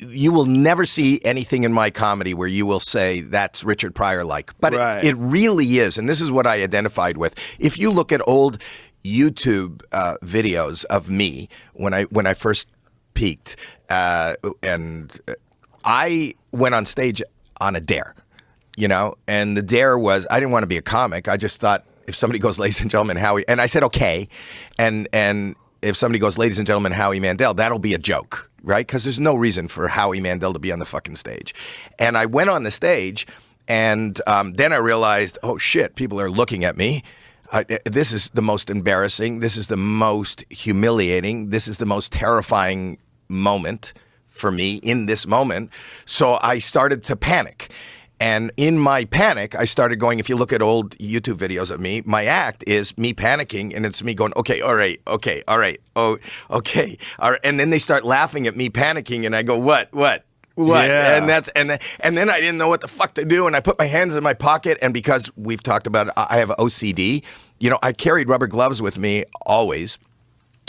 you will never see anything in my comedy where you will say that's Richard Pryor-like. But it really is, and this is what I identified with. If you look at old YouTube videos of me when I first peaked, and I went on stage on a dare, you know, and the dare was I didn't want to be a comic. I just thought if somebody goes, ladies and gentlemen, Howie, and I said okay, and if somebody goes, ladies and gentlemen, Howie Mandel, that'll be a joke, right? Because there's no reason for Howie Mandel to be on the fucking stage. And I went on the stage, and then I realized, oh shit, people are looking at me. This is the most embarrassing. This is the most humiliating. This is the most terrifying moment for me in this moment. So I started to panic. And in my panic, I started going, if you look at old YouTube videos of me, my act is me panicking, and it's me going, okay, all right, okay, all right, oh, okay, all right. And then they start laughing at me panicking, and I go, what? Yeah. And then I didn't know what the fuck to do, and I put my hands in my pocket, and because we've talked about it, I have OCD, you know, I carried rubber gloves with me always.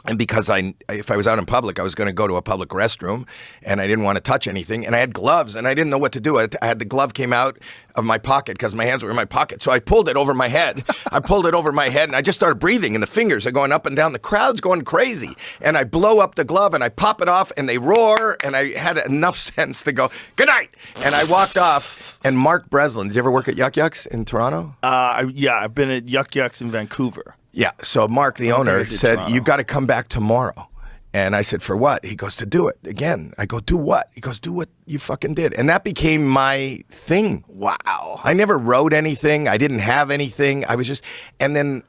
And because if I was out in public, I was going to go to a public restroom, and I didn't want to touch anything, and I had gloves, and I didn't know what to do. I had the glove came out of my pocket because my hands were in my pocket, so I pulled it over my head. And I just started breathing, and the fingers are going up and down. The crowd's going crazy, and I blow up the glove, and I pop it off, and they roar, and I had enough sense to go, good night, and I walked off. And Mark Breslin, did you ever work at Yuck Yucks in Toronto? Yeah, I've been at Yuck Yucks in Vancouver. Yeah, so Mark, the owner, said, you got to come back tomorrow. And I said, for what? He goes, to do it again. I go, do what? He goes, do what you fucking did. And that became my thing. Wow. I never wrote anything. I didn't have anything. I was just, and then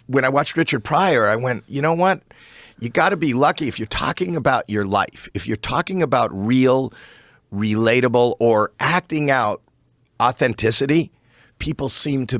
when I watched Richard Pryor, I went, you know what? You got to be lucky if you're talking about your life, if you're talking about real, relatable, or acting out authenticity. People seem to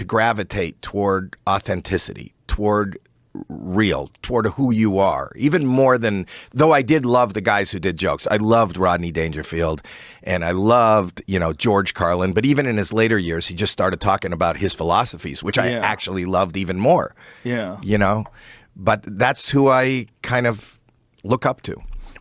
gravitate toward authenticity, toward real, toward who you are, even more than, though I did love the guys who did jokes. I loved Rodney Dangerfield, and I loved, you know, George Carlin, but even in his later years, he just started talking about his philosophies, which I actually loved even more. Yeah. You know, but that's who I kind of look up to.